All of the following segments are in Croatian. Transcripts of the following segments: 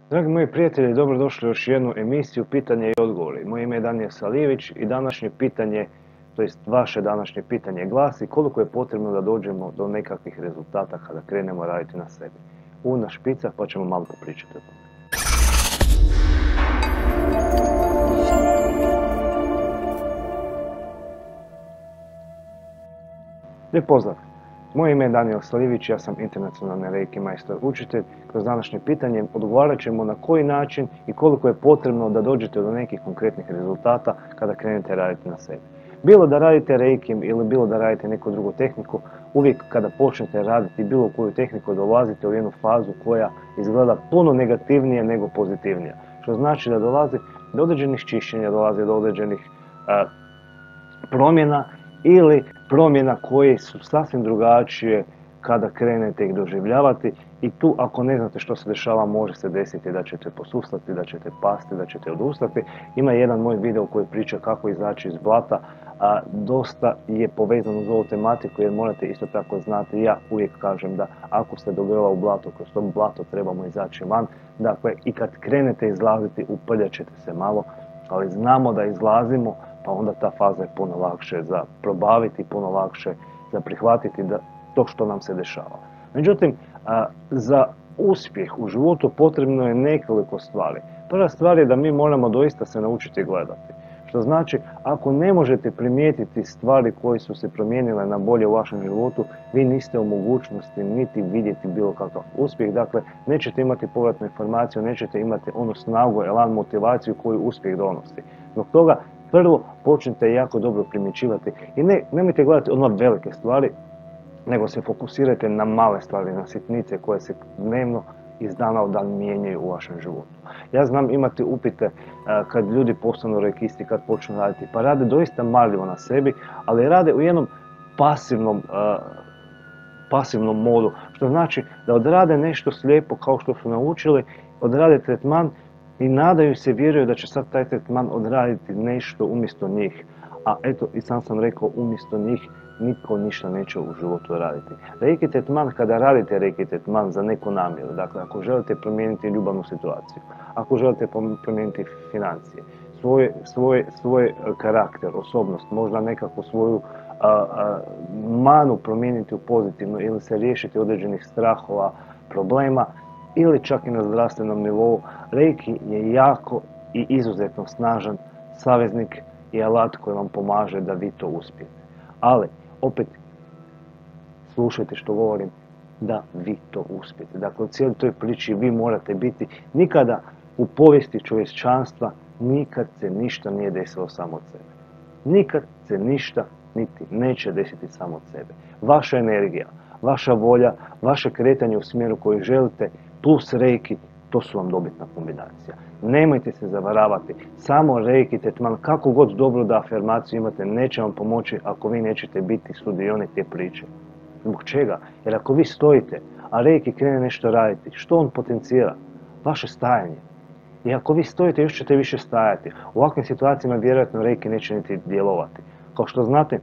Dragi moji prijatelji, dobrodošli u još jednu emisiju Pitanje i odgovori. Moje ime je Danijel Salijević i današnje pitanje, to jest vaše današnje pitanje glasi koliko je potrebno da dođemo do nekakvih rezultata kada krenemo raditi na sebi. Una špica pa ćemo malo popričati o tome. Lijep pozdrav! Moje ime je Danijel Salijević, ja sam internacionalni reiki majstor učitelj. Kroz današnje pitanje odgovarat ćemo na koji način i koliko je potrebno da dođete do nekih konkretnih rezultata kada krenete raditi na sebi. Bilo da radite reikim ili bilo da radite neku drugu tehniku, uvijek kada počnete raditi bilo koju tehniku dolazite u jednu fazu koja izgleda puno negativnije nego pozitivnija. Što znači da dolazi do određenih čišćenja, dolazi do određenih promjena ili promjena koje su sasvim drugačije kada krenete ih doživljavati i tu ako ne znate što se dešava može se desiti da ćete posustati, da ćete pasti, da ćete odustati. Ima jedan moj video koji priča kako izaći iz blata, a dosta je povezan uz ovu tematiku jer morate isto tako znati, ja uvijek kažem da ako ste dogrela u blato, kroz to blato trebamo izaći van. Dakle, i kad krenete izlaziti uprljat ćete se malo, ali znamo da izlazimo, pa onda ta faza je puno lakše za probaviti, puno lakše za prihvatiti to što nam se dešava. Međutim, za uspjeh u životu potrebno je nekoliko stvari. Prva stvar je da mi moramo doista se naučiti gledati. Što znači, ako ne možete primijetiti stvari koje su se promijenile na bolje u vašem životu, vi niste u mogućnosti niti vidjeti bilo kakav uspjeh. Dakle, nećete imati povratnu informaciju, nećete imati onu snagu, elan, motivaciju koju uspjeh donosi. Zbog toga, prvo počnite jako dobro primjećivati i nemojte gledati ono velike stvari, nego se fokusirajte na male stvari, na sitnice koje se dnevno iz dana u dan mijenjaju u vašem životu. Ja znam imati upite kad ljudi postanu reikisti, kad počnu raditi, pa rade doista marljivo na sebi, ali rade u jednom pasivnom modu, što znači da odrade nešto slijepo kao što su naučili, odrade tretman i nadaju se, vjeruju da će sad taj tretman odraditi nešto umjesto njih. A eto, i sam rekao, umjesto njih nitko ništa neće u životu raditi. Reiki tretman, kada radite reiki tretman za neku namjeru, dakle ako želite promijeniti ljubavnu situaciju, ako želite promijeniti financije, svoj karakter, osobnost, možda nekakvu svoju manu promijeniti u pozitivno ili se riješiti određenih strahova, problema, ili čak i na zdravstvenom nivou, reiki je jako i izuzetno snažan saveznik i alat koji vam pomaže da vi to uspijete. Ali, opet, slušajte što govorim, da vi to uspijete. Dakle, u cijeloj toj priči vi morate biti, nikada u povijesti čovječanstva nikad se ništa nije desilo samo od sebe. Nikad se ništa niti neće desiti samo od sebe. Vaša energija, vaša volja, vaše kretanje u smjeru koji želite, plus reiki, to su vam dobitna kombinacija. Nemojte se zavaravati, samo reiki tretman, kako god dobro da afirmaciju imate, neće vam pomoći ako vi nećete biti sudionik te priče. Zbog čega? Jer ako vi stojite, a reiki krene nešto raditi, što on potencira? Vaše stajanje. I ako vi stojite, još ćete više stajati. U ovakvim situacijama vjerojatno reiki neće niti djelovati. Kao što znate,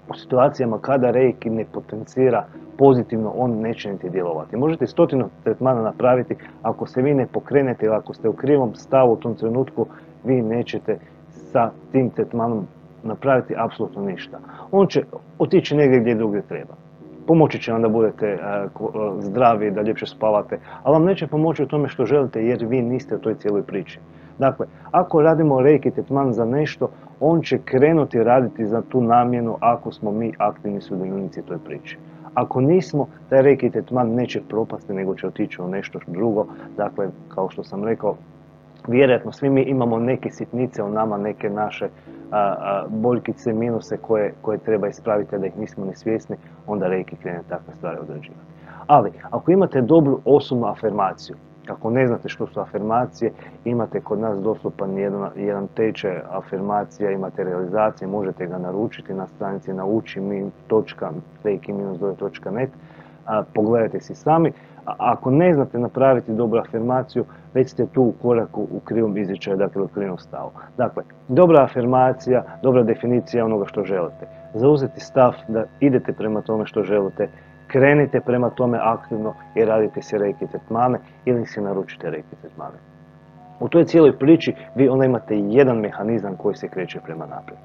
u situacijama kada reiki ne potencira pozitivno, on neće niti djelovati. Možete 100 tretmana napraviti, ako se vi ne pokrenete ili ako ste u krivom stavu u tom trenutku, vi nećete sa tim tretmanom napraviti apsolutno ništa. On će otići negdje gdje drugdje treba. Pomoći će vam da budete zdravi, da ljepše spavate, ali vam neće pomoći u tome što želite jer vi niste u toj cijeloj priči. Dakle, ako radimo reiki tretman za nešto, on će krenuti raditi za tu namjenu ako smo mi aktivni sudionici toj priči. Ako nismo, taj reiki tretman neće propasti, nego će otići u nešto drugo. Dakle, kao što sam rekao, vjerojatno svi mi imamo neke sitnice u nama, neke naše boljkice, minuse koje treba ispraviti, a da ih nismo ni svjesni, onda reiki krene takve stvari odrađivati. Ali, ako imate dobru osobnu afirmaciju, ako ne znate što su afirmacije, imate kod nas dostupan jedan tečaj afirmacija i materializacije, možete ga naručiti na stranici nauči-reiki-doj.net, pogledajte si sami. Ako ne znate napraviti dobru afirmaciju, već ste tu u koraku u krivom izričaju, dakle u krivom stavu. Dakle, dobra afirmacija, dobra definicija onoga što želite. Zauzeti stav da idete prema tome što želite, krenite prema tome aktivno i radite si reiki tretmane ili si naručite reiki tretmane. U toj cijeloj priči vi onda imate jedan mehanizam koji se kreće prema naprijed.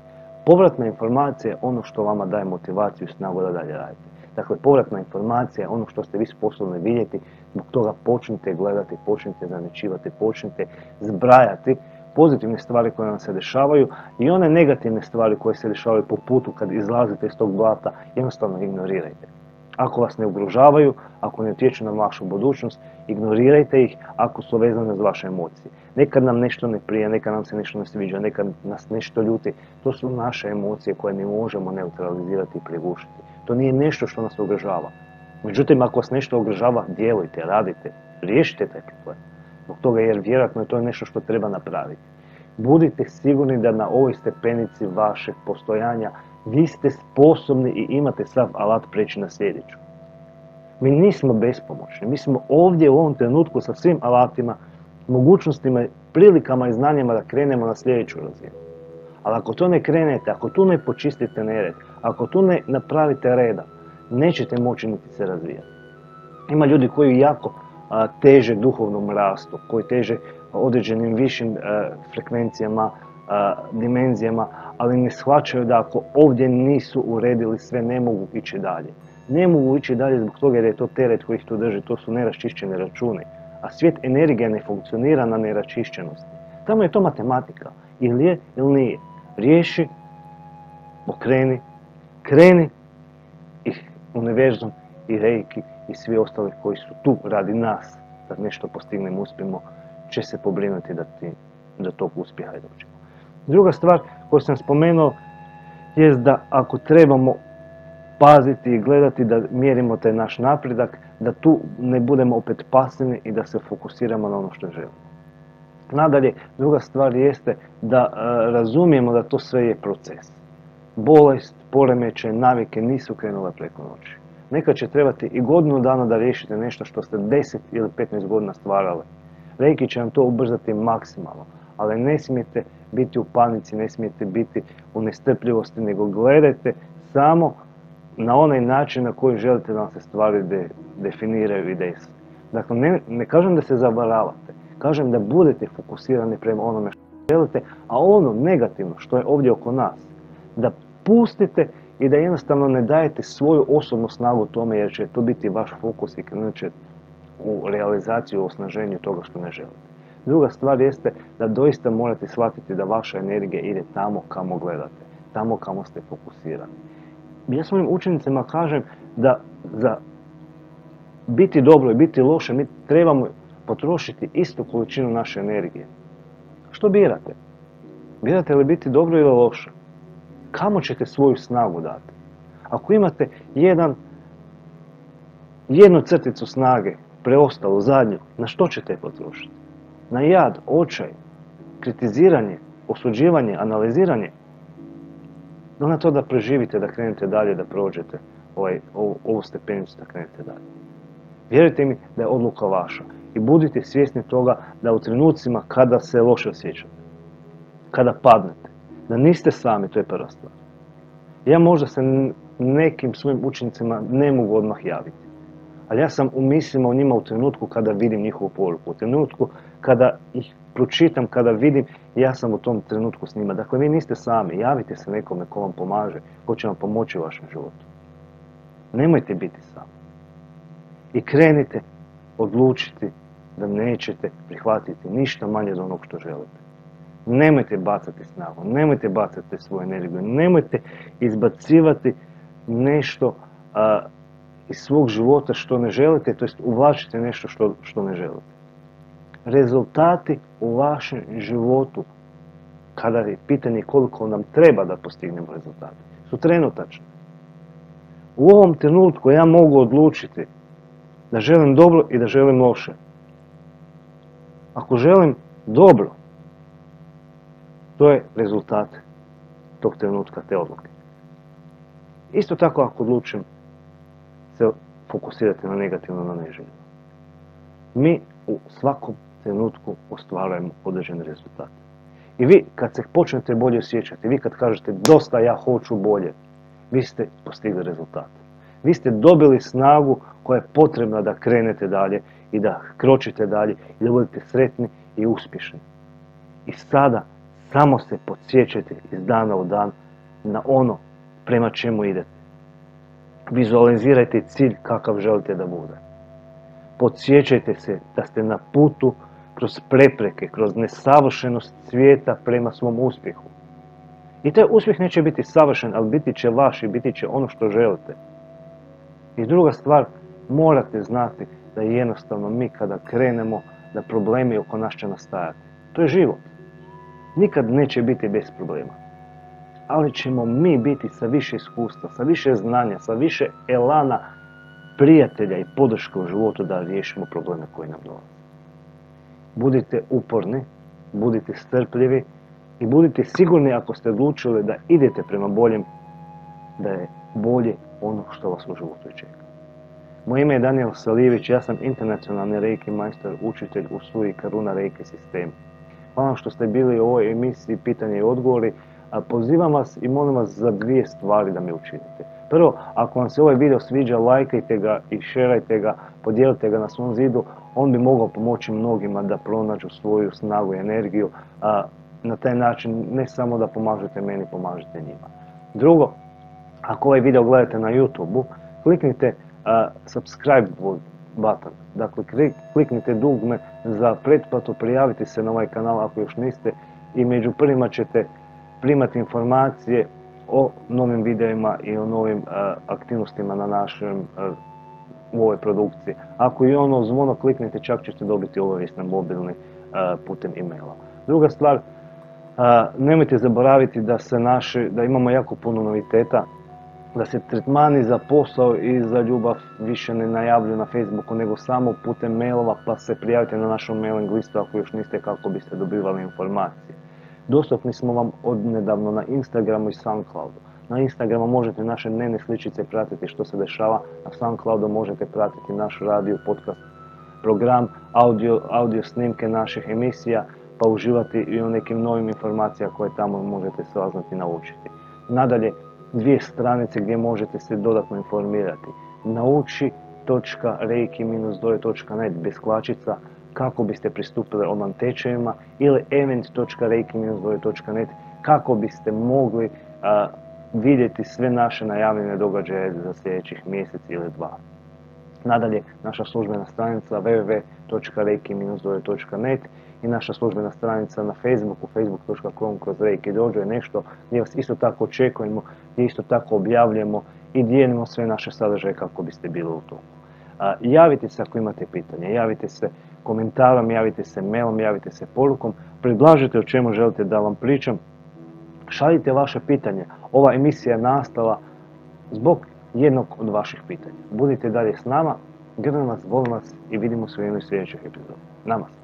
Povratna informacija je ono što vama daje motivaciju i snagu da dalje radite. Dakle, povratna informacija je ono što ste vi sposobni vidjeti, zbog toga počnite gledati, počnite zamjećivati, počnite zbrajati pozitivne stvari koje vam se dešavaju i one negativne stvari koje se dešavaju po putu kad izlazite iz tog blata, jednostavno ignorirajte. Ako vas ne ugrožavaju, ako ne utječu na vašu budućnost, ignorirajte ih ako su vezane za vaše emocije. Nekad nam nešto ne prija, nekad nam se nešto ne sviđa, nekad nas nešto ljuti. To su naše emocije koje mi možemo neutralizirati i prigušiti. To nije nešto što nas ugrožava. Međutim, ako vas nešto ugrožava, djelujte, radite, riješite taj problem. Zbog toga jer vjerojatno je to nešto što treba napraviti. Budite sigurni da na ovoj stepenici vašeg postojanja vi ste sposobni i imate sav alat preći na sljedeću. Mi nismo bespomoćni, mi smo ovdje u ovom trenutku sa svim alatima, mogućnostima, prilikama i znanjima da krenemo na sljedeću razinu. Ali ako to ne krenete, ako tu ne počistite nered, ako tu ne napravite reda, nećete moći niti se razvijati. Ima ljudi koji jako teže duhovnom rastu, koji teže određenim višim frekvencijama, dimenzijama, ali ne shvaćaju da ako ovdje nisu uredili sve, ne mogu ići dalje. Ne mogu ići dalje zbog toga jer je to teret koji ih tu drži, to su neraščišćeni računi. A svijet energije ne funkcionira na neračišćenosti. Tamo je to matematika. Ili je, ili nije. Riješi, okreni, kreni i univerzum i reiki i svi ostali koji su tu radi nas da nešto postignemo, uspijemo, će se pobrinuti da tog uspjeha i dođemo. Druga stvar koju sam spomenuo je da ako trebamo paziti i gledati da mjerimo taj naš napredak, da tu ne budemo opet pasivni i da se fokusiramo na ono što želimo. Nadalje, druga stvar jeste da razumijemo da to sve je proces. Bolest, poremećaj, navike nisu krenule preko noći. Nekad će trebati i godinu dana da riješite nešto što ste 10 ili 15 godina stvarali. Reiki će vam to ubrzati maksimalno, ali ne smijete biti u panici, ne smijete biti u nestrpljivosti, nego gledajte samo na onaj način na koji želite da vam se stvari definiraju i desu. Dakle, ne kažem da se zavaravate, kažem da budete fokusirani prema onome što želite, a ono negativno što je ovdje oko nas, da pustite i da jednostavno ne dajete svoju osobnu snagu tome jer će to biti vaš fokus i krenut će u realizaciju, u osnaženju toga što ne želite. Druga stvar jeste da doista morate shvatiti da vaša energija ide tamo kamo gledate, tamo kamo ste fokusirani. Ja svojim učenicima kažem da za biti dobro i biti loše mi trebamo potrošiti istu količinu naše energije. Što birate? Birate li biti dobro ili loše? Kamo ćete svoju snagu dati? Ako imate jednu crticu snage, preostalu, zadnju, na što ćete je potrošiti? Na jad, očaj, kritiziranje, osuđivanje, analiziranje? No na to da preživite, da krenete dalje, da prođete ovu stepenicu, da krenete dalje. Vjerujte mi da je odluka vaša i budite svjesni toga da u trenucima kada se loše osjećate, kada padnete, da niste sami, to je prva stvar. Ja možda se nekim svojim učenicima ne mogu odmah javiti, ali ja sam u mislima o njima u trenutku kada vidim njihovu poruku, u trenutku kada ih pročitam, kada vidim, ja sam u tom trenutku s njima. Dakle, vi niste sami, javite se nekome ko vam pomaže, ko će vam pomoći u vašem životu. Nemojte biti sami. I krenite odlučiti da nećete prihvatiti ništa manje od onog što želite. Nemojte bacati snagu, nemojte bacati svoju energiju, nemojte izbacivati nešto iz svog života što ne želite, to jest uvlačite nešto što ne želite. Rezultati u vašem životu, kada je pitanje koliko nam treba da postignemo rezultate, su trenutačni. U ovom trenutku ja mogu odlučiti da želim dobro i da želim loše. Ako želim dobro, to je rezultat tog trenutka, te odluke. Isto tako ako odlučim se fokusirati na negativno, na neželjeno. Mi u svakom trenutku ostvarujemo određene rezultate. I vi kad se počnete bolje osjećati, vi kad kažete dosta ja hoću bolje, vi ste postigli rezultat. Vi ste dobili snagu koja je potrebna da krenete dalje i da kročite dalje i da budete sretni i uspješni. I sada samo se podsjećajte iz dana u dan na ono prema čemu idete. Vizualizirajte cilj kakav želite da bude. Podsjećajte se da ste na putu kroz prepreke, kroz nesavršenost svijeta prema svom uspjehu. I taj uspjeh neće biti savršen, ali biti će vaš i biti će ono što želite. I druga stvar, morate znati da jednostavno mi kada krenemo, da problemi oko nas će nastajati. To je život. Nikad neće biti bez problema. Ali ćemo mi biti sa više iskustva, sa više znanja, sa više elana, prijatelja i podrške u životu da riješimo probleme koji nam dolaze. Budite uporni, budite strpljivi i budite sigurni ako ste odlučili da idete prema boljem, da je bolje ono što vas u životu čeka. Moje ime je Daniel Salijević, ja sam internacionalni reiki majstor, učitelj u Sui Karuna reiki sistemu. Hvala vam što ste bili u ovoj emisiji Pitanje i odgovori. Pozivam vas i molim vas za dvije stvari da mi učinite. Prvo, ako vam se ovaj video sviđa, lajkajte ga i šerajte ga, podijelite ga na svom zidu, on bi mogao pomoći mnogima da pronađu svoju snagu i energiju. Na taj način ne samo da pomažete meni, pomažete njima. Drugo, ako ovaj video gledate na YouTube-u, kliknite subscribe button. Dakle, kliknite dugme za pretplatu, prijavite se na ovaj kanal ako još niste i među prvima ćete primati informacije o novim videima i o novim aktivnostima na našem u ovoj produkciji. Ako i ono zvono kliknete, čak ćete dobiti obavijest na mobilni putem e-maila. Druga stvar, nemojte zaboraviti da imamo jako puno noviteta, da se tretmani za posao i za ljubav više ne najavljuju na Facebooku, nego samo putem mailova, pa se prijavite na našu mailing listu ako još niste, kako biste dobivali informacije. Dostupni smo vam odnedavno na Instagramu i Soundcloudu. Na Instagramu možete naše dnevne sličice pratiti što se dešava, na Soundcloudu možete pratiti naš radio, podcast, program, audio snimke naših emisija, pa uživati i u nekim novim informacijama koje tamo možete saznati i naučiti. Nadalje, dvije stranice gdje možete se dodatno informirati. Nauči.reiki-doj.net bez kvačica kako biste pristupili online tečajevima ili event.reiki-doj.net kako biste mogli vidjeti sve naše najavljene događaje za sljedećih mjesec ili dva. Nadalje, naša službena stranica www.reiki-doj.net i naša službena stranica na Facebooku, facebook.com/reiki-dojo je nešto gdje vas isto tako očekujemo, gdje isto tako objavljujemo i dijelimo sve naše sadržaje kako biste bili u tomu. Javite se ako imate pitanje, javite se komentarom, javite se mailom, javite se porukom, predlažite o čemu želite da vam pričam, šaljite vaše pitanje. Ova emisija je nastala zbog jednog od vaših pitanja. Budite dalje s nama, grlim vas, volim vas i vidimo se u jednoj sljedećih epizoda. Namaste.